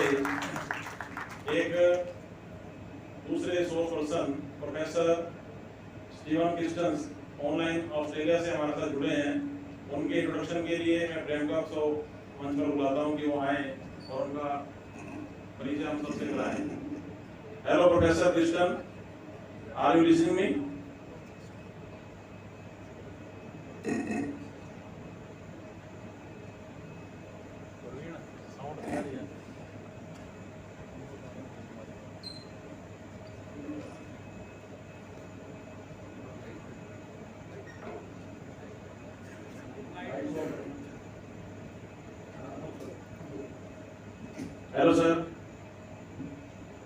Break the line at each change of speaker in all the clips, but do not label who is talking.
एक दूसरे source person professor Steven Christensen online Australia से हमारे साथ जुड़े हैं। उनके इंट्रोडक्शन के लिए मैं प्रेमका को मंच पर बुलाता हूँ कि वो आए और उनका परिचय हम सबसे कराएं। Hello professor Kristen, are you listening me? Hello sir,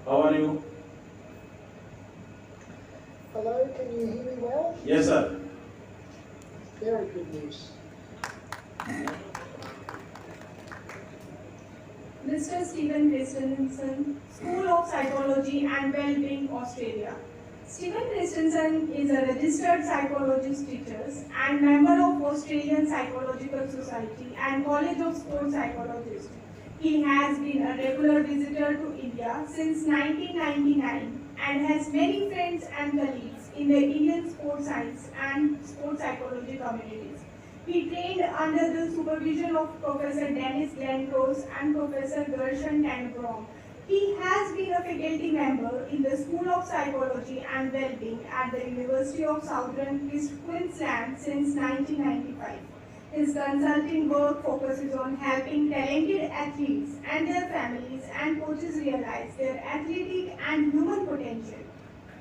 how are you?
Hello, can you hear me well?
Yes sir.
Very good news.
Mr. Stephen Christensen, School of Psychology and Wellbeing, Australia. Stephen Christensen is a registered psychologist teacher and member of Australian Psychological Society and College of Sports Psychologists. He has been a regular visitor to India since 1999 and has many friends and colleagues in the Indian sports science and sports psychology communities. He trained under the supervision of Professor Dennis Glencrose and Professor Gershon Tannenbaum. He has been a faculty member in the School of Psychology and Wellbeing at the University of Southern Queensland since 1995. His consulting work focuses on helping talented athletes and their families and coaches realize their athletic and human potential.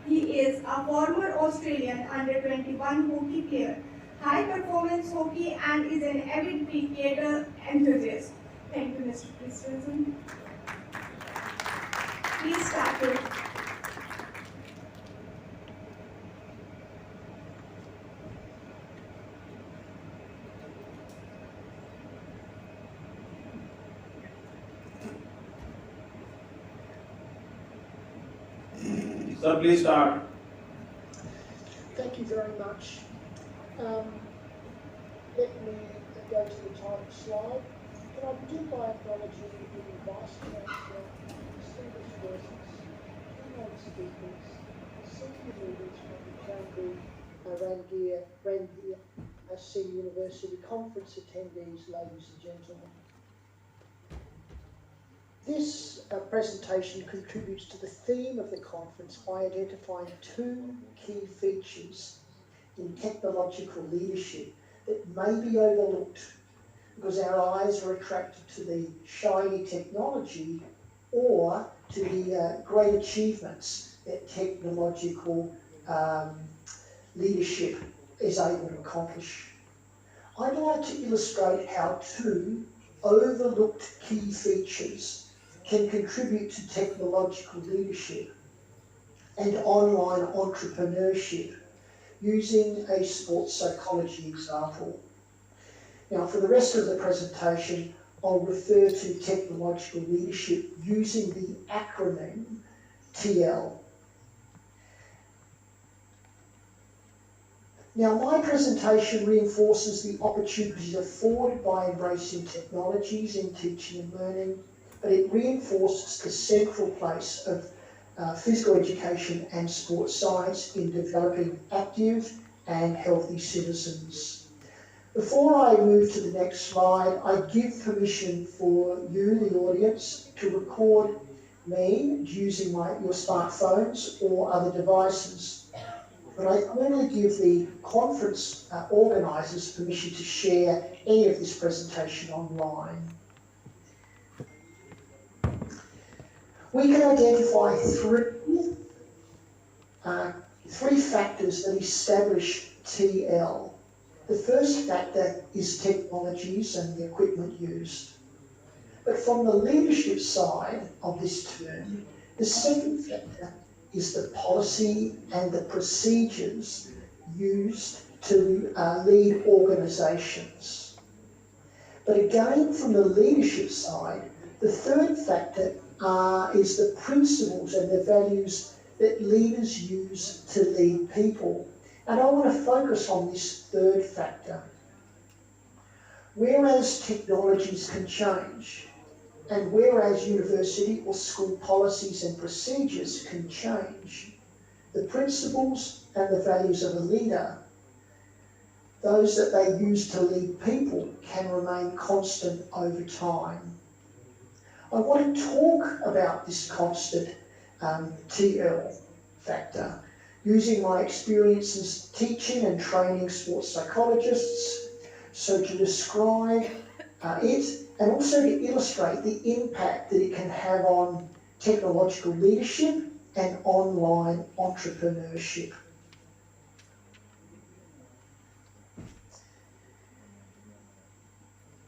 He is a former Australian under-21 hockey player, high-performance hockey, and is an avid theatre enthusiast. Thank you, Mr. Christensen. Please start it.
Sir, please start.
Thank you very much. Let me go to the title slide. Can I begin by acknowledging the Vice Chancellor, distinguished guests, keynote speakers, senior leaders from the Cambridge, Rangier Senior University Conference attendees, ladies and gentlemen. This presentation contributes to the theme of the conference by identifying two key features in technological leadership that may be overlooked because our eyes are attracted to the shiny technology or to the great achievements that technological leadership is able to accomplish. I'd like to illustrate how two overlooked key features can contribute to technological leadership and online entrepreneurship using a sports psychology example. Now, for the rest of the presentation, I'll refer to technological leadership using the acronym TL. Now, my presentation reinforces the opportunities afforded by embracing technologies in teaching and learning, but it reinforces the central place of physical education and sports science in developing active and healthy citizens. Before I move to the next slide, I give permission for you, the audience, to record me using your smartphones or other devices. But I only give the conference organisers permission to share any of this presentation online. We can identify three factors that establish TL. The first factor is technologies and the equipment used. But from the leadership side of this term, the second factor is the policy and the procedures used to lead organisations. But again, from the leadership side, the third factor is the principles and the values that leaders use to lead people. And I want to focus on this third factor. Whereas technologies can change And whereas university or school policies and procedures can change, the principles and the values of a leader, those that they use to lead people, can remain constant over time. I want to talk about this constant TL factor using my experiences teaching and training sports psychologists, so to describe it and also to illustrate the impact that it can have on technological leadership and online entrepreneurship.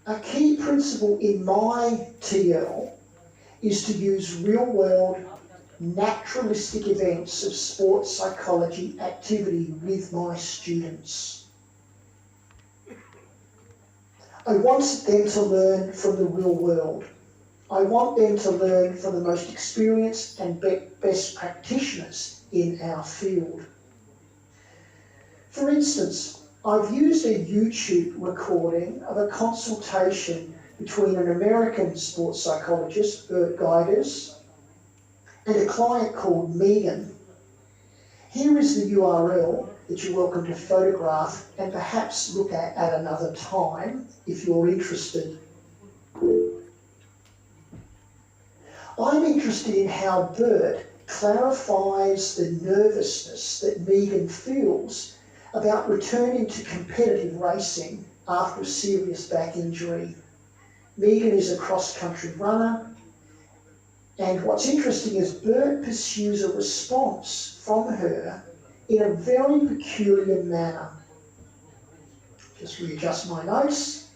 A key principle in my TL is to use real-world, naturalistic events of sports psychology activity with my students. I want them to learn from the real world. I want them to learn from the most experienced and best practitioners in our field. For instance, I've used a YouTube recording of a consultation between an American sports psychologist, Bert Geigers, and a client called Megan. Here is the URL that you're welcome to photograph and perhaps look at another time if you're interested. I'm interested in how Bert clarifies the nervousness that Megan feels about returning to competitive racing after a serious back injury. Megan is a cross-country runner, and what's interesting is Bert pursues a response from her in a very peculiar manner. Just readjust my notes.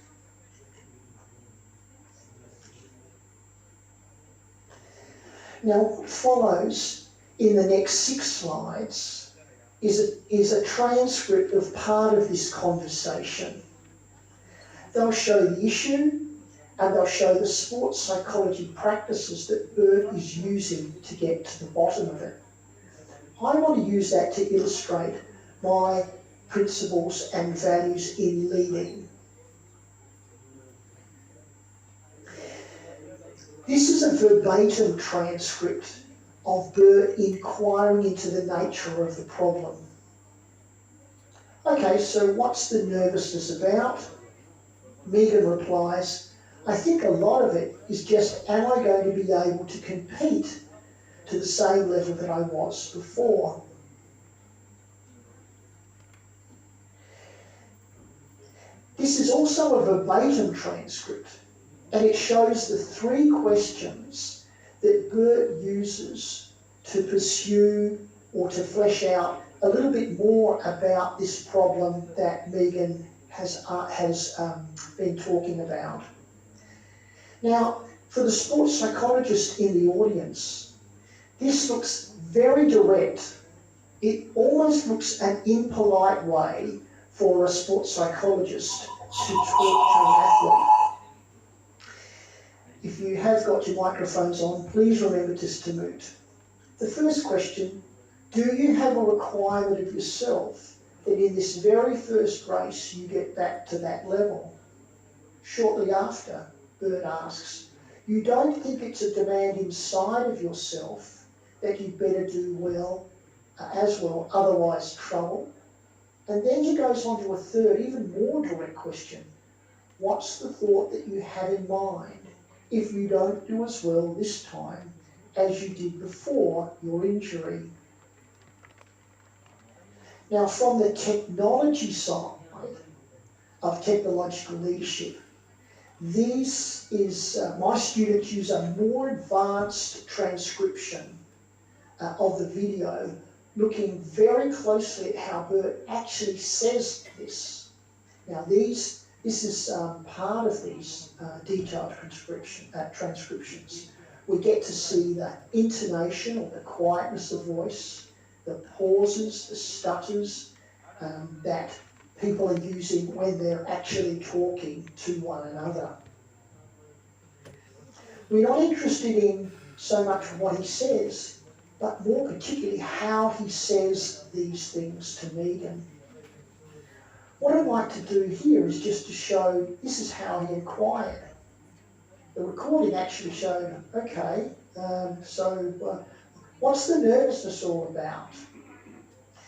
Now, what follows in the next 6 slides is a transcript of part of this conversation. They'll show the issue and they'll show the sports psychology practices that Bert is using to get to the bottom of it. I want to use that to illustrate my principles and values in leading. This is a verbatim transcript of Bert inquiring into the nature of the problem. Okay, so what's the nervousness about? Megan replies, I think a lot of it is just, am I going to be able to compete to the same level that I was before? This is also a verbatim transcript, and it shows the 3 questions that Bert uses to pursue or to flesh out a little bit more about this problem that Megan has been talking about. Now, for the sports psychologist in the audience, this looks very direct. It almost looks an impolite way for a sports psychologist to talk to an athlete. If you have got your microphones on, please remember to mute. The first question, do you have a requirement of yourself that in this very first race you get back to that level? Shortly after, Bert asks, you don't think it's a demand inside of yourself that you better do well, otherwise trouble? And then he goes on to a third, even more direct question. What's the thought that you have in mind if you don't do as well this time as you did before your injury? Now, from the technology side of technological leadership, my students use a more advanced transcription of the video, looking very closely at how Bert actually says this. Now, this is part of these detailed transcriptions. We get to see the intonation or the quietness of voice, the pauses, the stutters that people are using when they're actually talking to one another. We're not interested in so much what he says, but more particularly how he says these things to Megan. What I'd like to do here is just to show this is how he inquired. the recording actually showed, okay, what's the nervousness all about?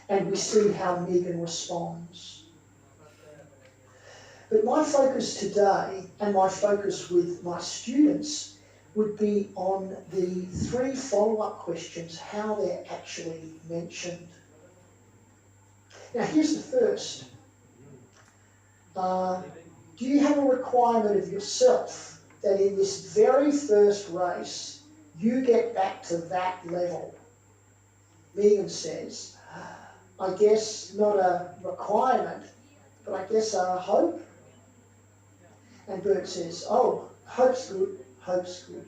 And we see how Megan responds. But my focus today, and my focus with my students, would be on the 3 follow-up questions, how they're actually mentioned. Now here's the first. Do you have a requirement of yourself that in this very first race, you get back to that level? Megan says, I guess not a requirement, but I guess a hope. And Bert says, oh, hope's good, hope's good.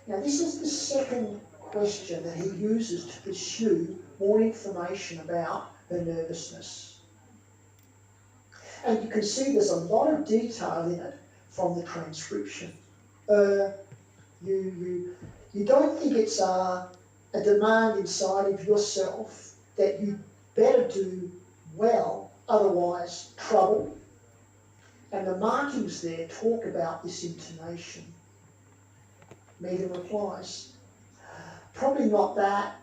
Now this is the second question that he uses to pursue more information about her nervousness. And you can see there's a lot of detail in it from the transcription. You don't think it's a demand inside of yourself that you better do well, otherwise trouble. And the markings there talk about this intonation. Megan replies, probably not that.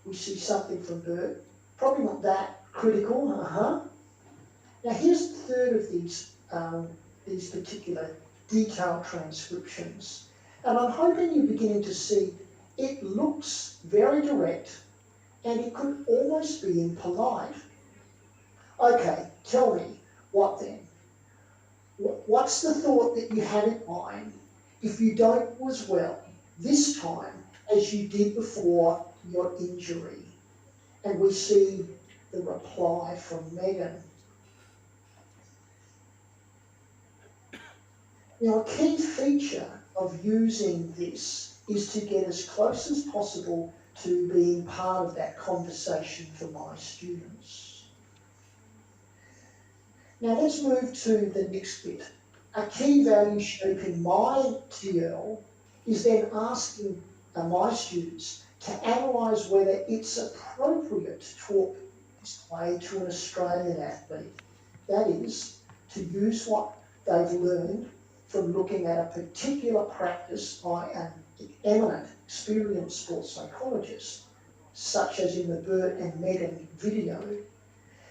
We see something from Bert. Probably not that critical, Now here's the third of these particular detailed transcriptions. And I'm hoping you're beginning to see it looks very direct and it could almost be impolite. Okay, tell me, what then? What's the thought that you had in mind if you don't do as well this time as you did before your injury? And we see the reply from Megan. Now, a key feature of using this is to get as close as possible to being part of that conversation for my students. Now let's move to the next bit. A key value shaping my TL is then asking my students to analyse whether it's appropriate to talk this way to an Australian athlete. That is, to use what they've learned from looking at a particular practice by an eminent, experienced sports psychologist, such as in the Bert and Megan video,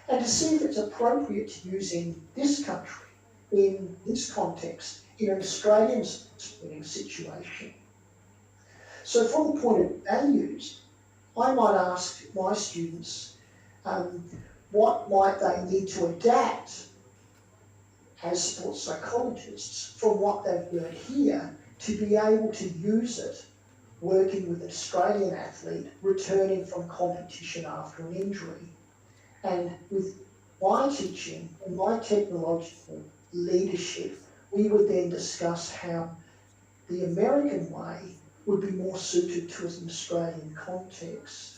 and to see if it's appropriate to use in this country, in this context, in an Australian sporting situation. So from the point of values, I might ask my students, what might they need to adapt as sports psychologists from what they've learned here to be able to use it working with an Australian athlete returning from competition after an injury. And with my teaching and my technological leadership, we would then discuss how the American way would be more suited to an Australian context.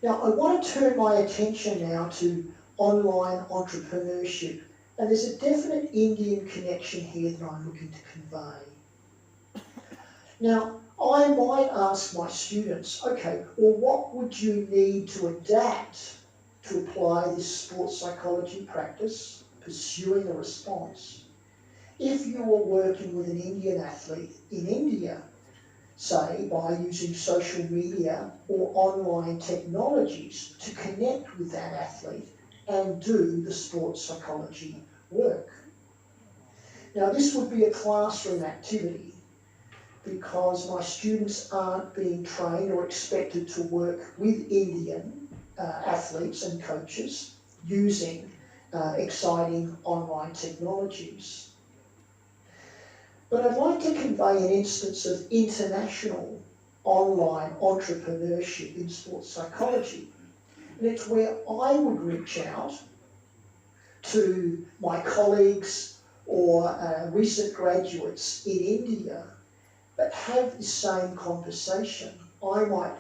Now, I want to turn my attention now to online entrepreneurship, and there's a definite Indian connection here that I'm looking to convey. Now, I might ask my students, okay, well, what would you need to adapt to apply this sports psychology practice, pursuing a response, if you were working with an Indian athlete in India, say by using social media or online technologies to connect with that athlete and do the sports psychology work? Now, this would be a classroom activity, because my students aren't being trained or expected to work with Indian athletes and coaches using exciting online technologies. But I'd like to convey an instance of international online entrepreneurship in sports psychology. And it's where I would reach out to my colleagues or recent graduates in India, but have the same conversation. I might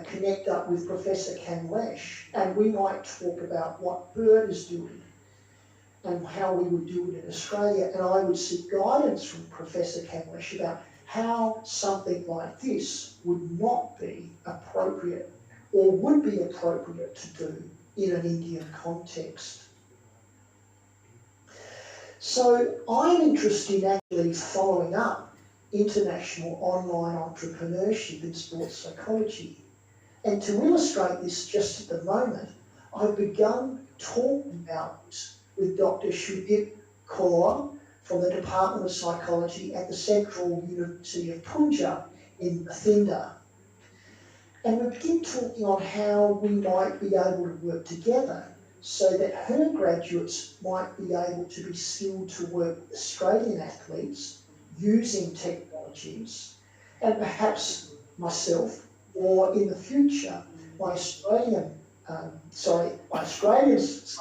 connect up with Professor Kamlesh, and we might talk about what Bert is doing and how we would do it in Australia, and I would seek guidance from Professor Kamlesh about how something like this would not be appropriate or would be appropriate to do in an Indian context. So I'm interested in actually following up international online entrepreneurship in sports psychology. And to illustrate this just at the moment, I've begun talking about this with Dr. Shubhit Kaur from the Department of Psychology at the Central University of Punjab in Bathinda. And we begin talking on how we might be able to work together so that her graduates might be able to be skilled to work with Australian athletes using technologies, and perhaps myself, or in the future, my Australian psychologists,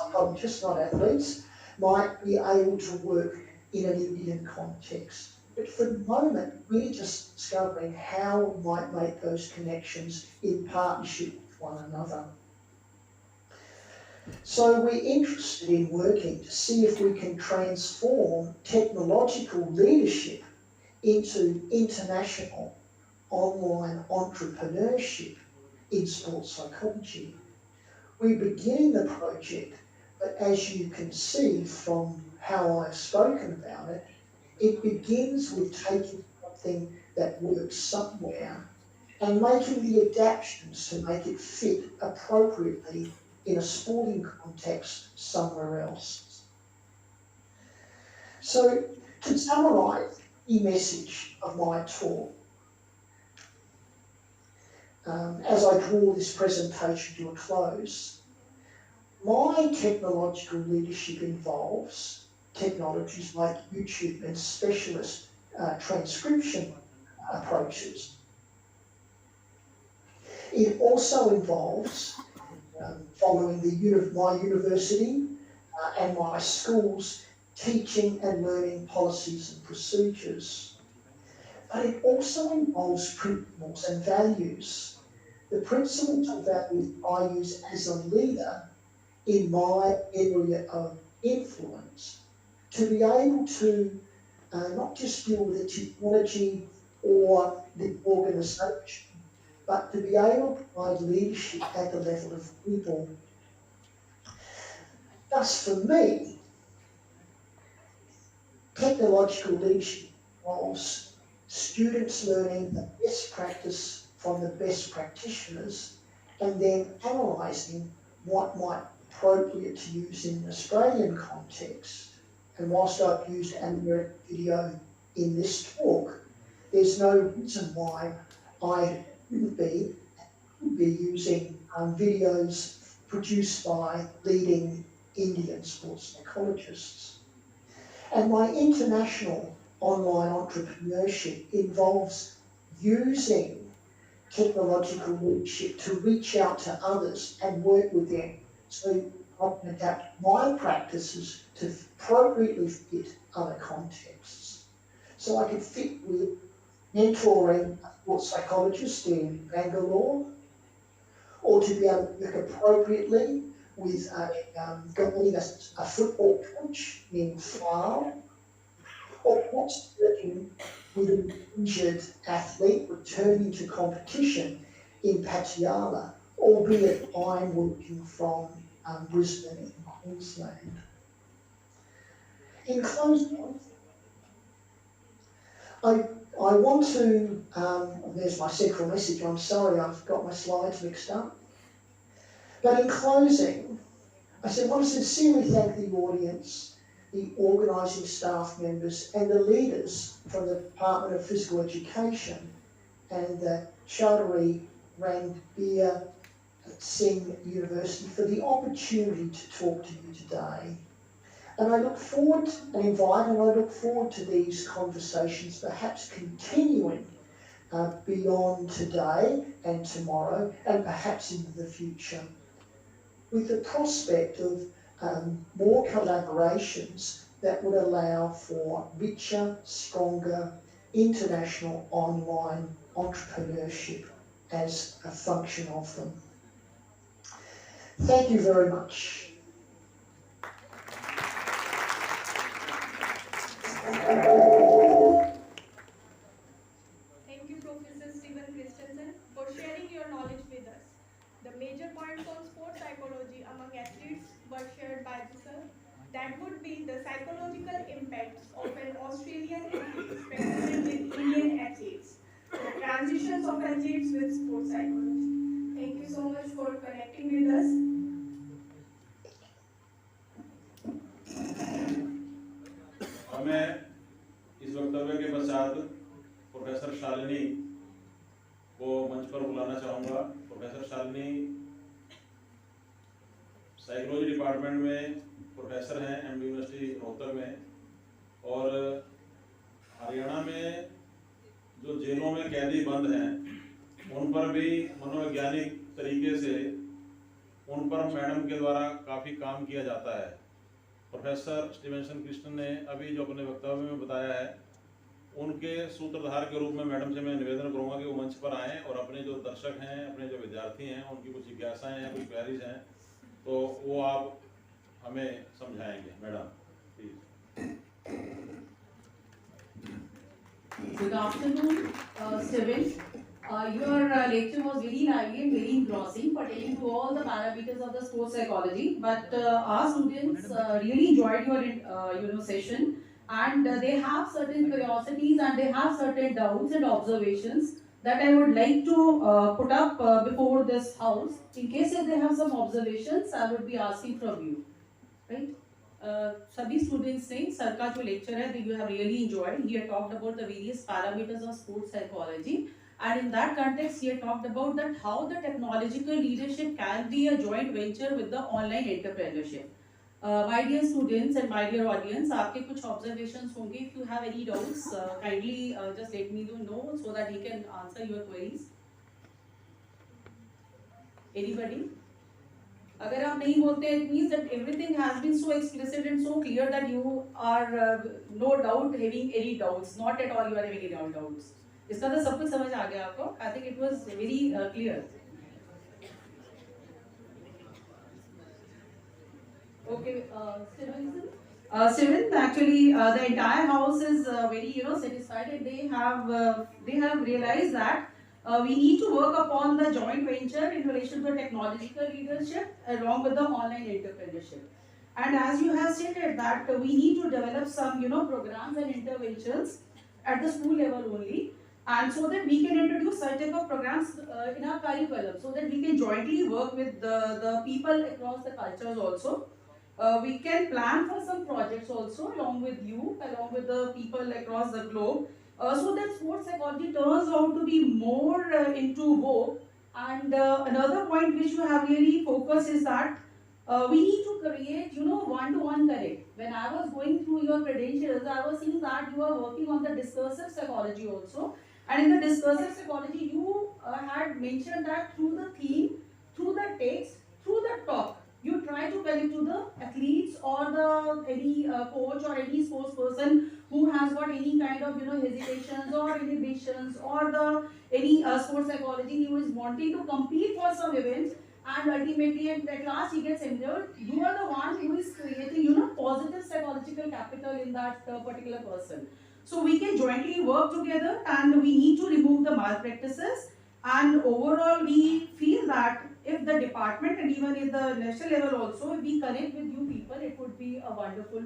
not athletes, might be able to work in an Indian context. But for the moment, we're just discovering how we might make those connections in partnership with one another. So we're interested in working to see if we can transform technological leadership into international online entrepreneurship in sports psychology. We're beginning the project, but as you can see from how I've spoken about it, it begins with taking something that works somewhere and making the adaptations to make it fit appropriately in a sporting context somewhere else. So to summarise the message of my talk, as I draw this presentation to a close, my technological leadership involves technologies like YouTube and specialist transcription approaches. It also involves following my university and my school's teaching and learning policies and procedures. But it also involves principles and values. The principles and values I use as a leader in my area of influence to be able to not just deal with the technology or the organisation, but to be able to provide leadership at the level of people. Thus, for me, technological leadership involves students learning the best practice from the best practitioners and then analysing what might be appropriate to use in an Australian context. And whilst I've used an American video in this talk, there's no reason why I wouldn't be using videos produced by leading Indian sports psychologists. And my international online entrepreneurship involves using technological leadership to reach out to others and work with them so I can adapt my practices to appropriately fit other contexts. So I could fit with mentoring a sports psychologist in Bangalore, or to be able to work appropriately with guiding a football coach in Flower, or perhaps working with an injured athlete returning to competition in Patiala, albeit I'm working from Brisbane in Queensland. In closing, I want to, there's my central message, I'm sorry I've got my slides mixed up. But in closing, I want to sincerely thank the audience, the organising staff members and the leaders from the Department of Physical Education and the Chaudhry Ranbir Singh University for the opportunity to talk to you today. And I look forward to these conversations perhaps continuing beyond today and tomorrow and perhaps into the future, with the prospect of more collaborations that would allow for richer, stronger, international online entrepreneurship as a function of them. Thank you very much.
Thank you, Professor Stephen Christensen, for sharing your knowledge with us. The major points on sports psychology among athletes were shared by the sir. That would be the psychological for connecting with us.
और मैं इस वक्तव्य के पश्चात professor Shalini को मंच पर बुलाना चाहूँगा। प्रोफेसर शालिनी साइकोलॉजी डिपार्टमेंट में प्रोफेसर हैं एमडी यूनिवर्सिटी रोहतक में, और हरियाणा में जो जेलों में कैदी बंद हैं उन पर भी मनोवैज्ञानिक तरीके से उन पर मैडम के द्वारा काफ़ी काम किया जाता है। प्रोफेसर स्टीवेंसन क्रिस्टन ने अभी जो अपने वक्तव्य में बताया है, उनके सूत्रधार के रूप में मैडम से मैं निवेदन करूंगा कि वो मंच पर आएँ और अपने जो दर्शक हैं, अपने जो विद्यार्थी हैं, उनकी कुछ जिज्ञासाएं हैं, कुछ क्वेरीज हैं, तो वो आप हमें समझाएंगे। Madam please.
Good afternoon, Steven. Your lecture was very lively and very engrossing, pertaining to all the parameters of the sports psychology. But our students really enjoyed your session, and they have certain curiosities and they have certain doubts and observations that I would like to put up before this house. In case if they have some observations, I would be asking from you, right? सभी students ने sir का जो lecture है you have really enjoyed. He had talked about the various parameters of sports psychology, and in that context he had talked about that how the technological leadership can be a joint venture with the online entrepreneurship. My dear students and my dear audience, आपके कुछ observations होंगे. If you have any doubts, kindly just let me know so that we can answer your queries. Anybody? अगर आप नहीं बोलते, it means that everything has been so explicit and so clear that you are no doubt having any doubts. Not at all you are having any doubts. इसका तो सब कुछ समझ आ गया आपको. I think it was very clear. Okay, Steven, actually the entire house is very satisfied, and they have realized that we need to work upon the joint venture in relation to technological leadership along with the online entrepreneurship. And as you have stated that we need to develop some programs and interventions at the school level only, and so that we can introduce such type of programs in our curriculum, so that we can jointly work with the people across the cultures also. We can plan for some projects also along with you, along with the people across the globe, so that sports psychology turns out to be more into vogue. And another point which you have really focused is that we need to create one-to-one connect. When I was going through your credentials, I was seeing that you are working on the discursive psychology also. And in the discursive psychology, you had mentioned that through the theme, through the text, through the talk, you try to connect to the athletes or any coach or any sports person who has got any kind of hesitations or inhibitions, or any sports psychology who is wanting to compete for some events, and ultimately at last he gets injured. You are the one who is creating positive psychological capital in that particular person. So we can jointly work together, and we need to remove the malpractices. And overall, we feel that if the department and even at the national level also, if we connect with you people, it would be a wonderful,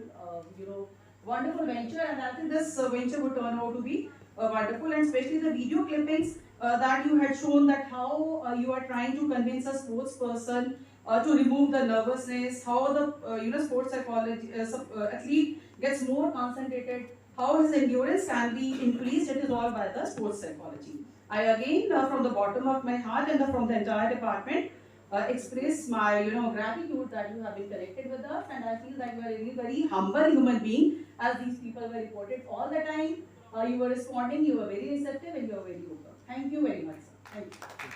wonderful venture. And I think this venture would turn out to be wonderful, and especially the video clippings that you had shown, that how you are trying to convince a sports person to remove the nervousness, how the sports psychology athlete gets more concentrated, how his endurance can be increased. It is all by the sports psychology. I again, from the bottom of my heart and from the entire department, express my gratitude that you have been connected with us, and I feel that you are a really very humble human being, as these people were reported all the time. You were responding, you were very receptive, and you were very open. Thank you very much, sir. Thank you.